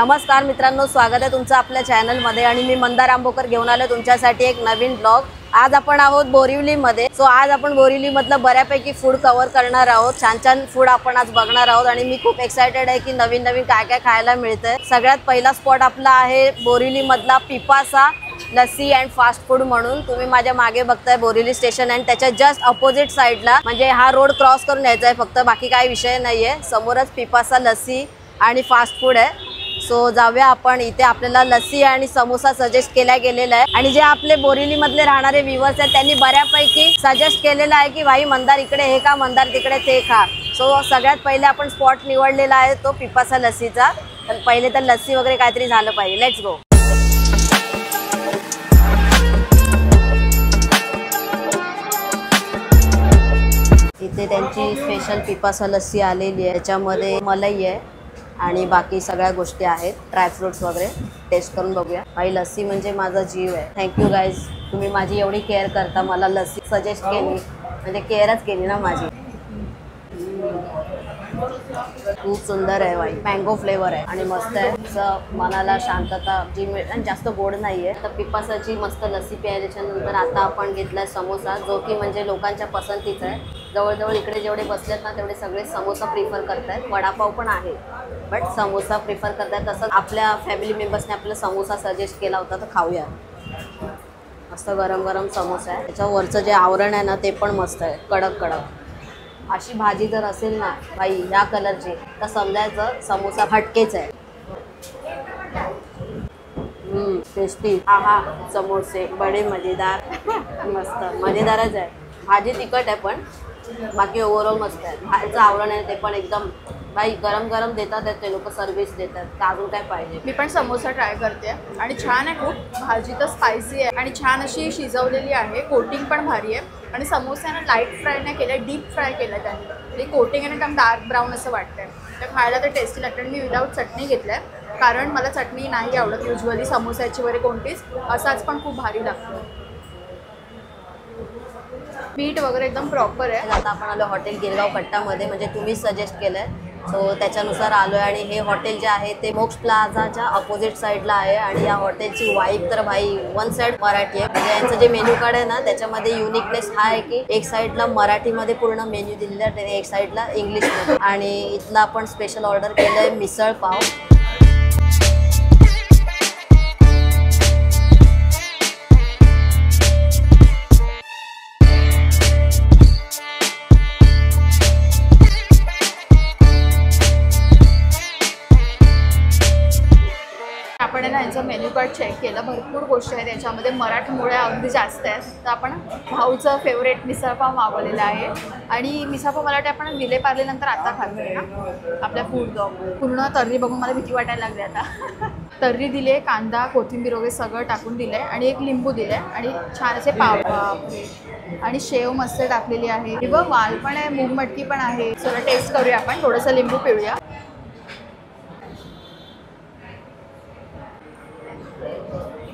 नमस्कार मित्रांनो, स्वागत आहे तुमचं आपल्या चॅनलमध्ये आणि मी मंदार आंबोकर घेऊन आलो तुमच्यासाठी एक नवीन ब्लॉग। आज आपण आहोत बोरिवलीमध्ये। सो आज आपण बोरिवलीमधलं बऱ्यापैकी फूड कव्हर करणार आहोत। छान छान फूड आपण आज बघणार आहोत आणि मी खूप एक्साइटेड आहे की नवीन नवीन काय काय खायला मिळतंय। सगळ्यात पहिला स्पॉट आपला आहे बोरिवलीमधला पिपासा लस्सी अँड फास्ट फूड म्हणून। तुम्ही माझ्या मागे बघताय बोरिवली स्टेशन आणि त्याच्या जस्ट अपोजिट साइडला म्हणजे हा रोड क्रॉस करून यायचा आहे फक्त, बाकी काही विषय नाहीये। समोरच पिपासा लस्सी आणि फास्ट फूड आहे। सो जाऊया आपण। इथे आपल्याला लस्सी आणि समोसा सजेस्ट केला गेलेला आहे आणि जे आपले बोरिवली मधले राहणारे व्ह्यूअर्स आहेत त्यांनी बऱ्यापैकी सजेस्ट केलेला आहे की भाई मंदार इकडे हे खा, मंदार तिकडे ते खा। सो सगळ्यात पहिले आपण स्पॉट निवडलेला आहे तो पिपासा लस्सीचा। तर पहिले तर लस्सी वगैरे काहीतरी झालं पाहिजे। Let's go. इथे त्यांची स्पेशल पिपासा लस्सी आलेली आहे। त्याच्यामध्ये मलाई आहे आणि बाकी सगळ्या गोष्टी आहेत, ड्रायफ्रुट्स वगैरे। टेस्ट करून बघूया। भाई लस्सी म्हणजे माझा जीव आहे। थँक्यू गाईज, तुम्ही माझी एवढी केअर करता, मला लस्सी सजेस्ट केली म्हणजे केअरच केली ना माझी। खूप सुंदर आहे भाई, मँगो फ्लेवर आहे आणि मस्त आहे। असं मनाला शांतता जी मिळते, जास्त गोड नाही आहे। तर पिपासाची मस्त लस्सी प्यायल्याच्या नंतर आता आपण घेतलाय समोसा, जो की म्हणजे लोकांच्या पसंतीचा आहे। जवळजवळ इकडे जेवढे बसलेत ना तेवढे सगळे समोसा प्रिफर करतायत। वडापाव पण आहे बट समोसा प्रिफर करतायत। तसंच आपल्या फॅमिली मेंबर्सने आपल्याला समोसा सजेस्ट केला होता, तर खाऊया। मस्त गरम गरम समोसा आहे। त्याच्यावरचं जे आवरण आहे ना ते पण मस्त आहे, कडक कडक। अशी भाजी जर असेल ना भाई या कलरची तर समजायचं समोसा हटकेच आहे। टेस्टी। हा समोसे बडे मजेदार। मस्त मजेदारच आहे। भाजी तिखट आहे पण बाकी ओव्हरऑल मस्त आहे। बाहेरचं आवरण आहे ते पण एकदम भाई गरम गरम देतात ते लोक, सर्व्हिस देतात। काजू काय पाहिजे। मी पण समोसा ट्राय करते आणि छान आहे खूप। भाजी तर स्पायसी आहे आणि छान अशी शिजवलेली आहे। कोटिंग पण भारी आहे आणि समोसा ना लाईट फ्राय नाही केलं, डीप फ्राय केलं त्यांनी। म्हणजे कोटिंग आणि एकदम डार्क ब्राऊन असं वाटतंय। तर खायला तर टेस्टी लागतं। मी विदाऊट चटणी घेतलं आहे कारण मला चटणी नाही आवडत युजली समोसाची वगैरे कोणतीच। असाच पण खूप भारी लागतो। मीठ वगैरे एकदम प्रॉपर आहे। आता आपण आलो हॉटेल गिरगाव कट्टामध्ये, म्हणजे तुम्ही सजेस्ट केलंय सो त्याच्यानुसार आलो आहे। आणि हे हॉटेल जे आहे ते मोक्ष प्लाझाच्या अपोजिट साईडला आहे आणि या हॉटेलची वाईब तर भाई वन साईड मराठी आहे। म्हणजे यांचं जे मेन्यू कार्ड आहे ना त्याच्यामध्ये युनिकनेस हा आहे की एक साईडला मराठीमध्ये पूर्ण मेन्यू दिलेला आहे, एक साईडला इंग्लिशमध्ये। आणि इथला आपण स्पेशल ऑर्डर केलंय मिसळ पाव। आपण ना यांचं मेन्यू कार्ड चेक केलं, भरपूर गोष्टी आहेत त्याच्यामध्ये। मराठमोळ्या अगदी जास्त आहेत। तर आपण भाऊचं फेवरेट मिसळपाव मागवलेला आहे आणि मिसळपाव मला वाटतं आपण विले पार्लेनंतर आता खातोय ना आपल्या फूड डॉग। पूर्ण तर्री बघून मला भीती वाटायला लागली आता। तर्री दिले, कांदा कोथिंबीर वगैरे सगळं टाकून दिलं आहे आणि एक लिंबू दिलं आहे आणि छान असे पाव आणि शेव मस्त टाकलेली आहे। हे बघ वाल पण आहे, मूग मटकी पण आहे। सगळं टेस्ट करूया आपण, थोडंसं लिंबू पिळूया।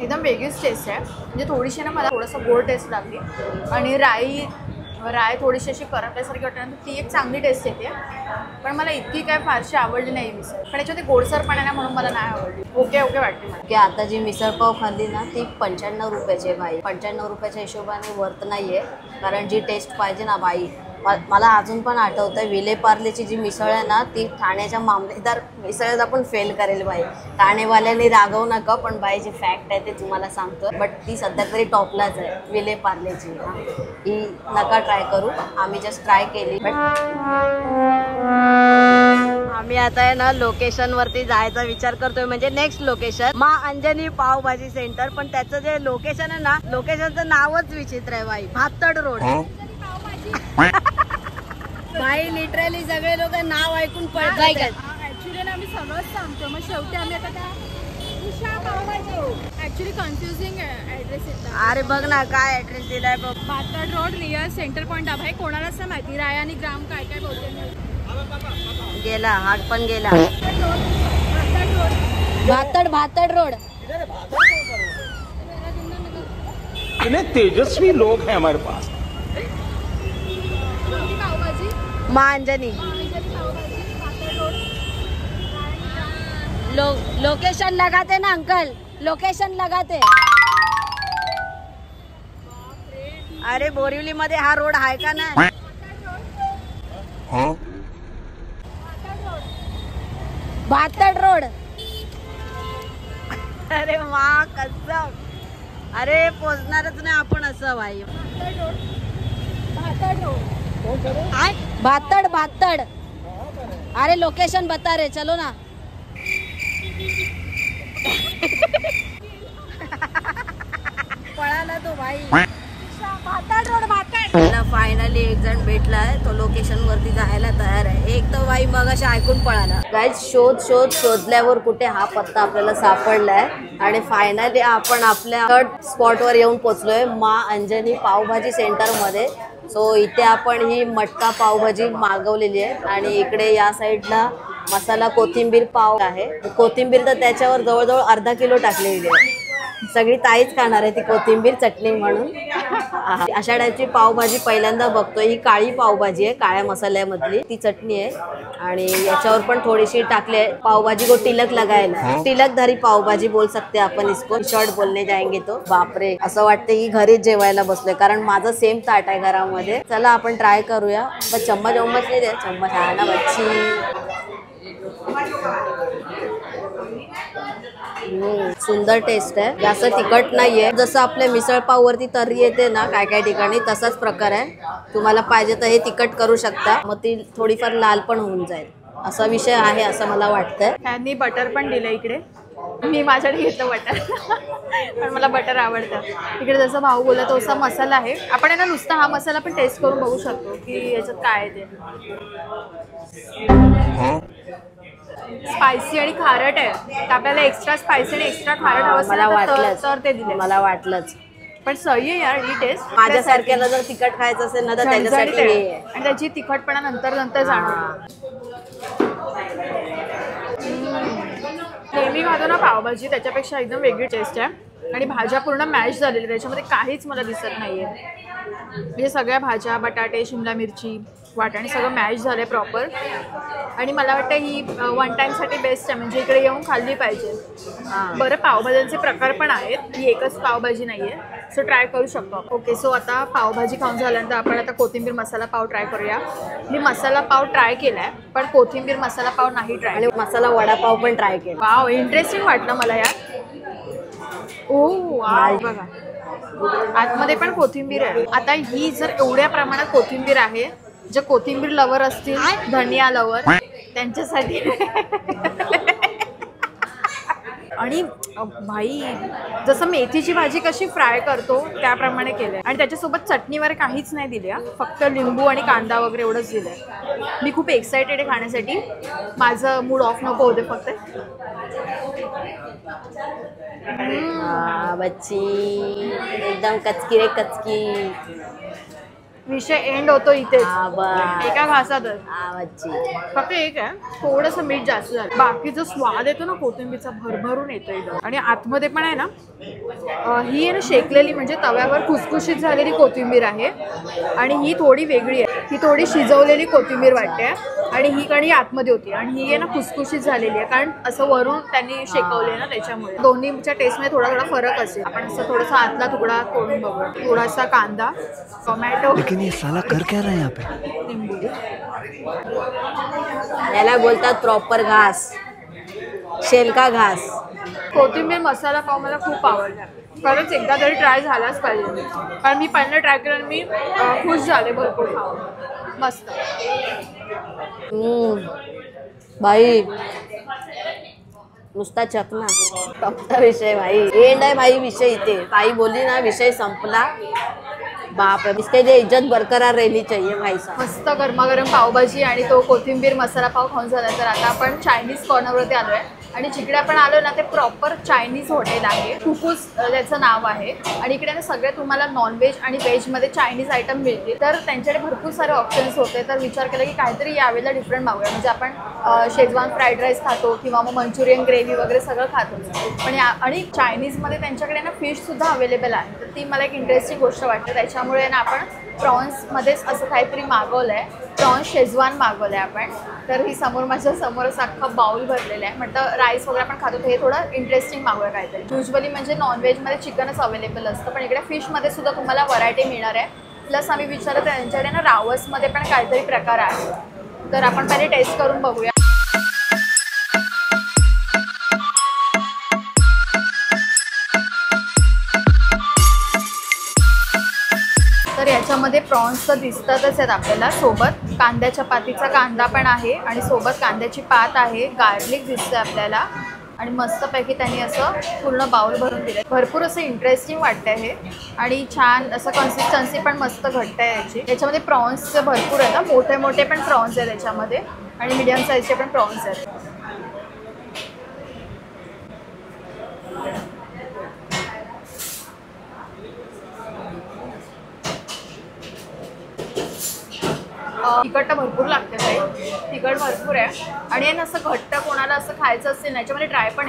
एकदम वेगळीच टेस्ट आहे। म्हणजे थोडीशी ना मला थोडंसं गोड टेस्ट लागली आणि राय थोडीशी अशी करपल्यासारखी वाटल्यानंतर ती एक चांगली टेस्ट येते। पण मला इतकी काय फारशी आवडली नाही मिसळ, पण याच्यात गोडसर पण आहे ना म्हणून मला नाही आवडली। ओके वाटते मला की आता जी मिसळपाव खाल्ली ना ती 95 रुपयाची आहे भाई। 95 रुपयाच्या हिशोबाने वर्थ नाही आहे कारण जी टेस्ट पाहिजे ना भाई। मला अजून पण आठवतंय विले पार्लेची जी मिसळ आहे ना ती ठाण्याच्या मामलेदार मिसळच आपण फेल करेल भाई। ठाणेवाल्यांनी रागवू नका पण भाई जी फॅक्ट आहे ते तुम्हाला सांगतो, बट ती सध्या तरी टॉपलाच आहे विले पार्लेची। ही नका ट्राय करू, आम्ही जस्ट ट्राय केली। बट आम्ही आता आहे ना लोकेशन वरती जायचा विचार करतोय, म्हणजे नेक्स्ट लोकेशन मा अंजनी पावभाजी सेंटर। पण त्याचं जे लोकेशन आहे ना, लोकेशनचं नावच विचित्र आहे भाई, भातड रोड। भाई लिटरली सगळे लोक नाव ऐकून पळतात। ऍक्च्युली ना आम्ही सगळंच सांगतो, मग शेवटी आम्ही आता काय Usha pav bhaji. Actually confusing address येतात। अरे बघ ना काय ऍड्रेस दिलाय बघ। भातड रोड नियर सेंटर पॉइंट आहे। कोणालाच नाही माहिती राय आणि ग्राम काय काय बोलते। गेला हात पण गेला। भातड रोड। इतने तेजस्वी लोग हैं हमारे पास। मां अंजनी लोकेशन लगाते ना अंकल, लोकेशन लगाते. अरे बोरिवली मध्ये हा रोड आहे का नाही? भातड रोड. अरे वा कसं, अरे पोचणारच नाही आपण असं भाई. भातड भातड. अरे लोकेशन बता रे, चलो ना. पळाला तो भाई. भातड रोड, भातड. फायनली एक जण भेटलाय, तो लोकेशन वरती जायला तयार आहे. एक तर बाई मग अशा ऐकून पळाला. गाईज शोधल्यावर कुठे हा पत्ता आपल्याला सापडलाय आणि फायनली आपण आपल्या थर्ड स्पॉट वर येऊन पोहोचलोय, मा अंजनी पावभाजी सेंटर मध्ये. सो इथे आपण ही मटका पावभाजी मागवलेली आहे आणि इकडे या साईडला मसाला कोथिंबीर पाव आहे. कोथिंबीर तर त्याच्यावर जवळजवळ अर्धा किलो टाकलेली आहे. सगळी ताईच खाणार आहे ती कोथिंबीर चटणी म्हणून. अशा टाईपची पावभाजी पहिल्यांदा बघतोय. ही काळी पावभाजी आहे, काळ्या मसाल्यामधली ती चटणी आहे आणि याच्यावर पण थोडीशी टाकली आहे पावभाजी को तिलक लगायला. तिलकधारी पावभाजी बोल सकते आपण इसको, शॉर्ट बोलने जाएंगे तो. बापरे, असं वाटतं की घरीच जेवायला बसलोय, कारण माझं सेम ताट आहे घरामध्ये. चला आपण ट्राय करूया. बस चम्मच नाही दे, चम्मच आहे ना बच्ची. सुंदर टेस्ट आहे, जास्त तिखट नाहीये. जसं आपल्या मिसळ पाव वरती तर्री येते ना काय काय ठिकाणी, तसाच प्रकार आहे. तुम्हाला पाहिजे तर हे तिखट करू शकता, मग ती थोडीफार लाल पण होऊन जाईल. असा विषय आहे असं मला वाटतंय. त्यांनी बटर पण दिलं इकडे. मी माझ्याकडे घेतलं बटर पण मला बटर आवडतं. इकडे जसं भाऊ बोलला तसा मसाला आहे. आपण ना नुसता हा मसाला पण टेस्ट करून बघू शकतो की याच्यात काय आहे ते. स्पायसी आणि खारट आहे, तर आपल्याला एक्स्ट्रा स्पायसी आणि एक्स्ट्रा खारट हवं असेल तर ते दिले. मला वाटलंच, पण सही आहे यार ही टेस्ट. माझ्यासारख्याला जर तिखट खायचं असेल ना तर त्याच्यासाठी आणि त्याची तिखटपणा नंतर जाणवतो. नेहमी खातो ना पावभाजी त्याच्यापेक्षा एकदम वेगळी टेस्ट आहे आणि भाज्या पूर्ण मॅश झालेल्या, त्याच्यामध्ये काहीच मला दिसत नाहीये. म्हणजे सगळ्या भाज्या, बटाटे, शिमला मिरची, वाटाणे सगळं मॅश झालंय प्रॉपर. आणि मला वाटतं ही वन टाइमसाठी बेस्ट आहे, म्हणजे इकडे येऊन खाल्ली पाहिजे. बरं पावभाज्यांचे प्रकार पण आहेत, ही एकच पावभाजी नाही आहे, सो ट्राय करू शकतो. ओके, सो आता पावभाजी खाऊन झाल्यानंतर आपण आता कोथिंबीर मसाला पाव ट्राय करूया. मी मसाला पाव ट्राय केलाय पण कोथिंबीर मसाला पाव नाही ट्राय. आणि मसाला वडापाव पण ट्राय केला. वाव, इंटरेस्टिंग वाटलं मला यार. ओ वाव, बघा आतमध्ये पण कोथिंबीर आहे. आता ही जर एवढ्या प्रमाणात कोथिंबीर आहे, जे कोथिंबीर लवर असतील, धनिया लवर, त्यांच्यासाठी. आणि भाई जसं मेथीची भाजी कशी फ्राय करतो त्याप्रमाणे केलंय आणि त्याच्यासोबत चटणी वगैरे काहीच नाही दिली, फक्त लिंबू आणि कांदा वगैरे एवढंच दिलंय. मी खूप एक्सायटेड आहे खाण्यासाठी. माझं मूड ऑफ नको होते फक्त. बच्ची एकदम कचकी रे कचकी. विषय एंड होतो इथे एका घासातच. फक्त एक आहे, थोडंसं मीठ जास्त झालं. बाकीचा स्वाद येतो ना कोथिंबीरचा भरभरून येतो एकदम. आणि आतमध्ये पण आहे ना, ही आहे ना शेकलेली म्हणजे तव्यावर खुसखुशीत झालेली कोथिंबीर आहे आणि ही थोडी वेगळी आहे. ही थोडी शिजवलेली कोथिंबीर वाटते आणि ही कणी आतमध्ये होती आणि ही आहे ना खुसखुशीत झालेली आहे, कारण असं वरून त्यांनी शेकवले ना, त्याच्यामुळे दोन्हीच्या टेस्टमध्ये थोडा थोडा फरक असेल. आपण असं थोडासा आतला तुकडा तोडून बघूया. थोडासा कांदा, टोमॅटो. ये साला कर क्या रहा है यहाँ पे? याला बोलतात प्रॉपर घास, शेलका घास. कोथिंबीर मसाला पाव मला खूप आवडला. खरंच एकदा तरी ट्राय झालाच पाहिजे, कारण मी पहिल्यांदा ट्राय केलं आणि मी खुश झाले भरपूर खाऊन. मस्त भाई, नुसता चकना टॉपचा विषय भाई. एंड आहे भाई विषय इथे. ताई बोलली ना विषय संपला. बाप रे, इसके लिए इज्जत बरकरार रहनी चाहिए भाई साहब. मस्त गरमागरम पावभाजी आणि तो कोथिंबीर मसाला पाव खाऊन झाला. तर आता आपण चायनीज कॉर्नरवरती आलो आहे आणि जिकडे आपण आलो ना ते प्रॉपर चायनीज हॉटेल आहे. कुकूस त्याचं नाव आहे आणि इकडे ना सगळे तुम्हाला नॉनव्हेज आणि व्हेजमध्ये चायनीज आयटम मिळतील. तर त्यांच्याकडे भरपूर सारे ऑप्शन्स होते, तर विचार केला की काहीतरी यावेळेला डिफरंट मागूया. म्हणजे आपण शेजवान फ्राईड राईस खातो किंवा मग मंचुरियन ग्रेव्ही वगैरे सगळं खातो, पण आणि चायनीजमध्ये त्यांच्याकडे ना फिशसुद्धा अवेलेबल आहे. तर ती मला एक इंटरेस्टिंग गोष्ट वाटते. त्याच्यामुळे ना आपण प्रॉन्समध्येच असं काहीतरी मागवलं आहे प्रॉन्स शेजवान मागवलंय आपण. तर ही समोर माझ्या समोरच अख्खा बाउल भरलेला आहे. म्हटलं राईस वगैरे आपण खातो हे थोडं इंटरेस्टिंग मागवूया काहीतरी. युजली म्हणजे नॉनव्हेजमध्ये चिकनच अवेलेबल असतं, पण इकडे फिशमध्ये सुद्धा तुम्हाला व्हरायटी मिळणार आहे. प्लस आम्ही विचारलं तर त्यांच्याकडे ना रावसमध्ये पण काहीतरी प्रकार आहे. तर आपण पहिले टेस्ट करून बघूया. तर याच्यामध्ये प्रॉन्स तर दिसतातच आहेत आपल्याला. सोबत कांद्याच्या पातीचा कांदा पण आहे आणि सोबत कांद्याची पात आहे. गार्लिक दिसतं आपल्याला आणि मस्तपैकी त्यांनी असं पूर्ण बाउल भरून दिलं. भरपूर असं इंटरेस्टिंग वाटतं हे आणि छान असं कन्सिस्टन्सी पण मस्त घट्ट आहे याची. याच्यामध्ये प्रॉन्स भरपूर आहेत ना, मोठे मोठे पण प्रॉन्स आहेत याच्यामध्ये आणि मीडियम साईजचे पण प्रॉन्स आहेत. तिखट भरपूर लागते काही, तिखट भरपूर आहे आणि हे असं घट्ट कोणाला असं खायचं असेल ना याच्यामध्ये ड्राय पण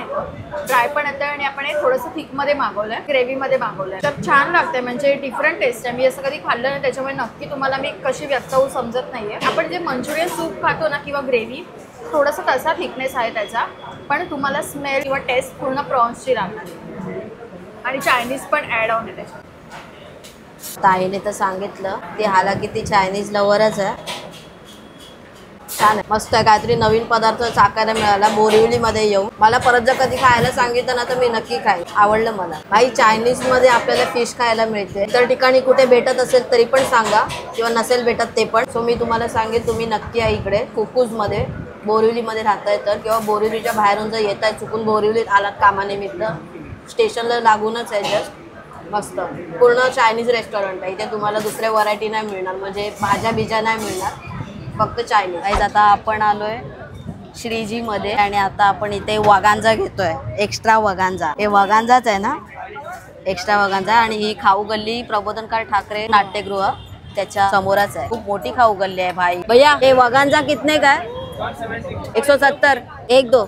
येतं आणि आपण हे थोडंसं थिकमध्ये मागवलं आहे, ग्रेव्हीमध्ये मागवलं आहे. तर छान लागतं म्हणजे डिफरंट टेस्ट आहे. मी असं कधी खाल्लं नाही त्याच्यामुळे नक्की तुम्हाला मी कशी व्यक्त होऊ समजत नाही आहे. आपण जे मंचुरियन सूप खातो ना किंवा ग्रेव्ही थोडासा तसा थिकनेस आहे त्याचा, पण तुम्हाला स्मेल किंवा टेस्ट पूर्ण प्रॉन्सची लागणार आणि चायनीज पण ॲड ऑन आहे त्याच्यात. ताईने तर सांगितलं ती हाला की ती चायनीज लवरच आहे. छान आहे, मस्त आहे. काहीतरी नवीन पदार्थ चाकायला मिळाला बोरिवलीमध्ये येऊन. मला परत जर कधी खायला सांगितलं ना तर मी नक्की खाईन, आवडलं मला. भाई चायनीजमध्ये आपल्याला फिश खायला मिळते. इतर ठिकाणी कुठे भेटत असेल तरी पण सांगा किंवा नसेल भेटत ते पण. सो मी तुम्हाला सांगेन तुम्ही नक्की आहे इकडे कुकूजमध्ये बोरिवलीमध्ये राहताय तर, किंवा बोरिवलीच्या बाहेरून जर येत आहे चुकून बोरिवलीत आलात कामानिमित्त स्टेशनला लागूनच आहे जस्ट. मस्त पूर्ण चायनीज रेस्टॉरंट आहे. इथे तुम्हाला दुसऱ्या व्हरायटी नाही मिळणार, म्हणजे भाज्या बिज्या नाही मिळणार, फक्त चायनीज. आता आपण आलोय श्रीजीमध्ये आणि आता आपण इथे वगांजा घेतोय, एक्स्ट्रा वगांजा. हे वगांजाच आहे ना, एक्स्ट्रा वगांजा. आणि ही खाऊ गल्ली प्रबोधनकार ठाकरे नाट्यगृह त्याच्या समोरच आहे. खूप मोठी खाऊ गल्ली आहे भाई. भैया हे वगांजा कितने का है? 170. 1 2.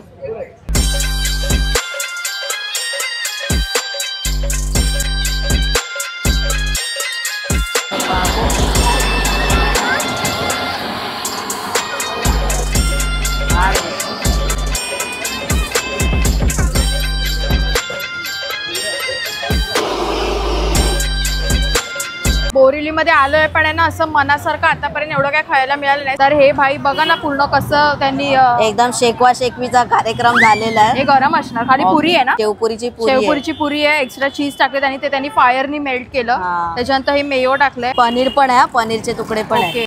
बोरिवलीमध्ये आलोय पण आहे ना असं मनासारखं आतापर्यंत एवढं काय खायला मिळालं नाही. तर हे भाई बघा ना पूर्ण कसं त्यांनी एकदम शेकवा शेकवीचा कार्यक्रम झालेला आहे. हे गरम असणार, खाली पुरी आहे ना, शेवपुरीची पुरी आहे. शेवपुरीची पुरी आहे. एक्स्ट्रा चीज टाकले आणि ते त्यांनी फायरनी मेल्ट केलं. हा. त्याच्यानंतर हे मेयो टाकलंय, पनीर पण आहे, पनीरचे तुकडे पण आहे.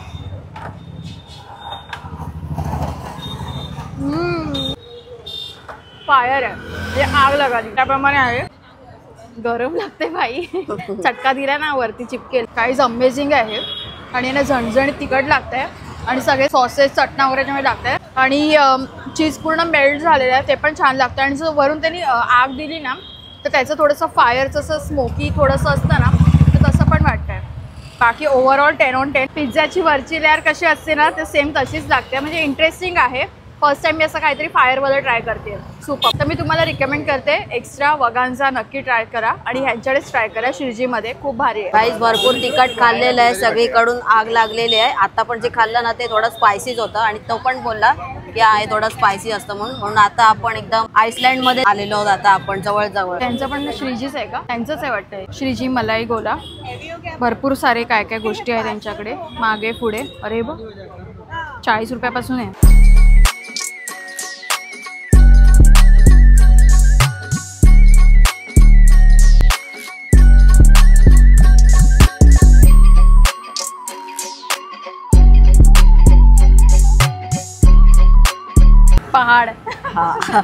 फायर आहे म्हणजे आग लगाली त्याप्रमाणे आहे. गरम लागते भाई. चटका दिला ना वरती चिपकेल. काहीच अमेझिंग आहे आणि याने झणझणीत तिखट लागतंय आणि सगळे सॉसेस चटणा वगैरे त्याच्यामध्ये लागतंय आणि चीज पूर्ण मेल्ट झालेलं आहे ते पण छान लागतं. आणि जर वरून त्यांनी आग दिली ना तर त्याचं थोडंसं फायरचं असं स्मोकी थोडंसं असतं ना तर तसं पण वाटतंय. बाकी ओव्हरऑल 10 on 10. पिझ्झाची वरची लेअर कशी असते ना ते सेम तशीच लागते. म्हणजे इंटरेस्टिंग आहे. फर्स्ट टाइम मी असं काहीतरी फायरवालं ट्राय करते. सुपर. तर मी तुम्हाला रिकमेंड करते एक्स्ट्रा वगांजा नक्की ट्राय करा आणि ह्यांच्याकडेच ट्राय करा. श्रीजीमध्ये खूप भारी आहे. काहीच भरपूर तिखट खाल्लेलं आहे, सगळीकडून आग लागलेली आहे. आता पण जे खाल्लं ना ते थोडं स्पायसीच होतं आणि तो पण बोलला की आहे थोडं स्पायसी असतं म्हणून आता आपण एकदम आईसलँडमध्ये आलेलो आहोत. आता आपण जवळ त्यांचं पण श्रीजीच आहे का? त्यांचंच आहे वाटतं. श्रीजी मलाई गोला. भरपूर सारे काय काय गोष्टी आहेत त्यांच्याकडे मागे पुढे. अरे बघ 40 रुपयापासून आहे. पहाड. हा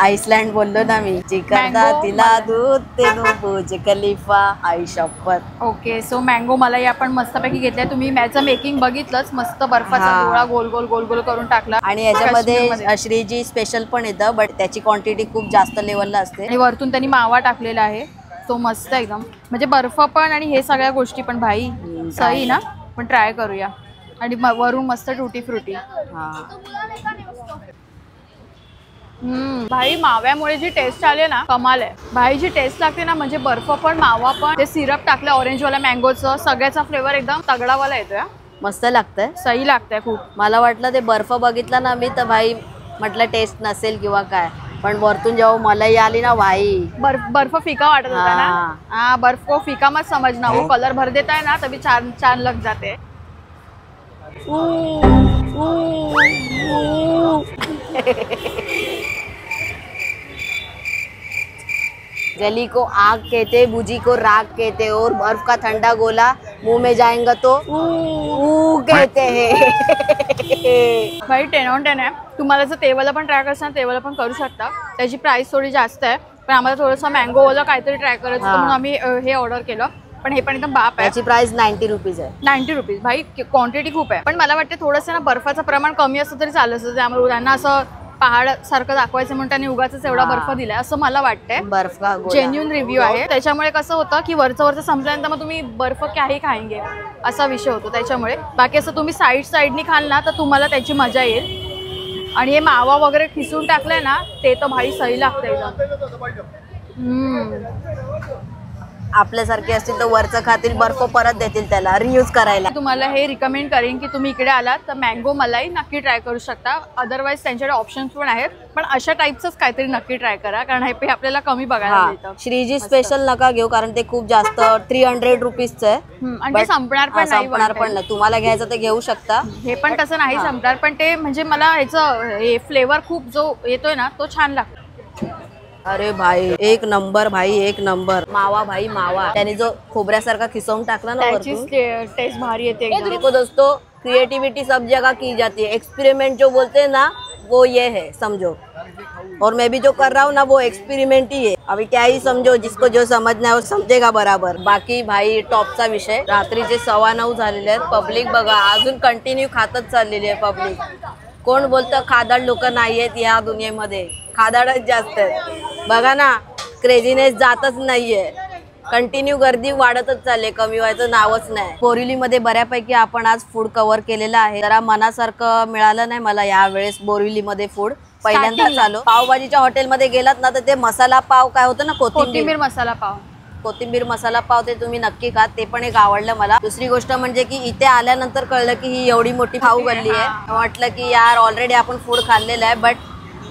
आईसलँड बोललो ना मी. चिकनदा तिला दूध ते बुर्ज खलिफा आई शपथ. ओके सो मँगो मलाई आपण मस्तपैकी घेतल्या. तुम्ही मॅचं मेकिंग बघितलंच. मस्त बर्फाचा गोळा गोल गोल गोल गोल करून टाकला आणि याच्यामध्ये श्रीजी स्पेशल पण येतं बट त्याची क्वांटिटी खूप जास्त लेवलला असते. आणि वरतून त्यांनी मावा टाकलेला आहे तो मस्त एकदम म्हणजे बर्फ पण आणि हे सगळ्या गोष्टी पण भाई सही ना. पण ट्राय करूया. आणि वरून मस्त टुटी फ्रुटी. भाई माव्यामुळे जी टेस्ट आली ना कमाल आहे. भाई जी टेस्ट लागते ना म्हणजे बर्फ पण मावा पण ते सिरप टाकलं ऑरेंजवाला मँगोचं सगळ्याचा फ्लेवर एकदम तगडावाला येतोय. मस्त लागतंय. सही लागतंय खूप. मला वाटलं ते बर्फ बघितला ना मी तर भाई म्हटलं टेस्ट नसेल किंवा काय, पण वरतून जेव्हा मलाई आली ना भाई, बर्फ फीका वाटत होता ना. हाँ बर्फ को फीका मत समझना, वो कलर भर देता है ना तभी छान छान लग जाते. जली को आग कहते, बुझी को राग कहते, और बर्फ का ठंडा गोला मुंह में जाएगा तो ऊ कहते हैं. भाई 10 on 10 आहे. तुम्हाला जर तेवाला पण ट्राय करायचं ना तेवाला पण करू शकता. त्याची प्राइस थोडी जास्त आहे, पण आम्हाला थोडंसं मँगोवाला काहीतरी ट्राय करायचं म्हणून आम्ही हे ऑर्डर केलं. पण हे पण एकदम बाप आहे. त्याची प्राइस 90 रुपीज आहे. 90 रुपीज. भाई क्वांटिटी खूप आहे, पण मला वाटतं थोडंसं ना बर्फाचं प्रमाण कमी असतं तरी चाललं असतं. त्यामुळे त्यांना असं पहाड सारखं दाखवायचं म्हणून त्यांनी उगाच एवढा बर्फ दिलाय असं मला वाटतंय. बर्फ का गोला. जेन्युइन रिव्ह्यू आहे. त्याच्यामुळे कसं होतं की वरचं संपल्यानंतर मग तुम्ही बर्फ क्याही खाएंगे असा विषय होतो. त्याच्यामुळे बाकी असं तुम्ही साईडनी खाल ना तर तुम्हाला त्याची मजा येईल. आणि हे मावा वगैरे खिसून टाकलंय ना ते तर भाई सही लागतं एकदम. आपल्यासारखे असतील तर वरचं खातील, बर्फ परत देतील त्याला रियूज करायला. तुम्हाला हे रिकमेंड करेन की तुम्ही इकडे आलात तर मँगो मलाई नक्की ट्राय करू शकता. अदरवाईज त्यांच्याकडे ऑप्शन्स पण आहेत, पण अशा टाईपचंच काहीतरी नक्की ट्राय करा कारण हे आपल्याला कमी बघायला मिळतं. श्रीजी स्पेशल नका घेऊ कारण ते खूप जास्त 300 रुपीजचं आहे. आणि ते संपणार पण नाही. तुम्हाला घ्यायचं ते घेऊ शकता. हे पण तसं नाही संपणार, पण ते म्हणजे मला ह्याचं हे फ्लेवर खूप जो येतोय ना तो छान लागतो. अरे भाई एक नंबर, भाई एक नंबर. मावा भाई मावा, त्याने जो खोबऱ्यासारखा खिसवून टाकला ना वरतून, टेस्ट भारी येते. देखो दोस्तों, क्रिएटिविटी सब जगह की जाती है. एक्सपेरिमेंट जो बोलते हैं ना वो ये है समझो, और मैं भी जो कर रहा हूँ ना वो एक्सपेरिमेंट ही है. अभी क्या ही समझो, जिसको जो समझना है वो समझेगा बराबर. बाकी भाई टॉपचा विषय. रात्रीचे 9:15 झालेले आहेत. पब्लिक बघा अजून कंटिन्यू खातच चाललेली आहे पब्लिक. कोण बोलतं खादाड लोक नाही आहेत या दुनियेमध्ये, खादाडच जास्त आहेत. बघा ना क्रेझीनेस जातच नाहीये, कंटिन्यू गर्दी वाढतच चालले, कमी व्हायचं नावच नाही. बोरिवलीमध्ये बऱ्यापैकी आपण आज फूड कव्हर केलेलं आहे. जरा मनासारखं मिळालं नाही मला यावेळेस बोरिवलीमध्ये फूड. पहिल्यांदाच आलो. पावभाजीच्या हॉटेलमध्ये गेलात ना तर ते मसाला पाव काय होतं ना, कोथिंबीर मसाला पाव, कोथिंबीर मसाला पाव, ते तुम्ही नक्की खा. ते पण एक आवडलं मला. दुसरी गोष्ट म्हणजे की इथे आल्यानंतर कळलं की ही एवढी मोठी खाऊ गल्ली आहे. वाटलं की यार ऑलरेडी आपण फूड खाल्लेलं आहे, बट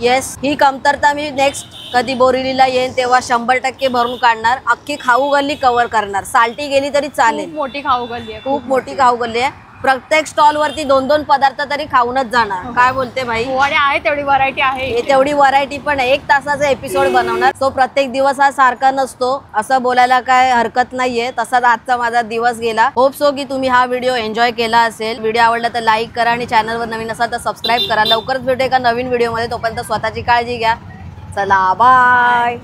येस ही कमतरता मी नेक्स्ट कधी बोरिवलीला येईन तेव्हा 100% भरून काढणार. अख्खी खाऊ गल्ली कव्हर करणार. साल्टी गेली तरी चालेल. खूप मोठी खाऊ गल्ली आहे, खूप मोठी खाऊ गल्ली आहे. प्रत्येक स्टॉल वरती 2-2 पदार्थ तरी खाऊनच जाणार. काय बोलते भाई? आणि आहे तेवढी व्हरायटी आहे. तेवढी व्हरायटी पण आहे. 1 तासाचा एपिसोड बनवणार. सो प्रत्येक दिवस हा सारखा नसतो असं बोलायला काय हरकत नाहीये. तसाच आजचा माझा दिवस गेला. होप सो की तुम्ही हा व्हिडिओ एन्जॉय केला असेल. व्हिडिओ आवडला तर लाईक करा आणि चॅनलवर नवीन असाल तर सबस्क्राईब करा. लवकरच भेटू एका नवीन व्हिडिओमध्ये. तोपर्यंत स्वतःची काळजी घ्या. चला बाय.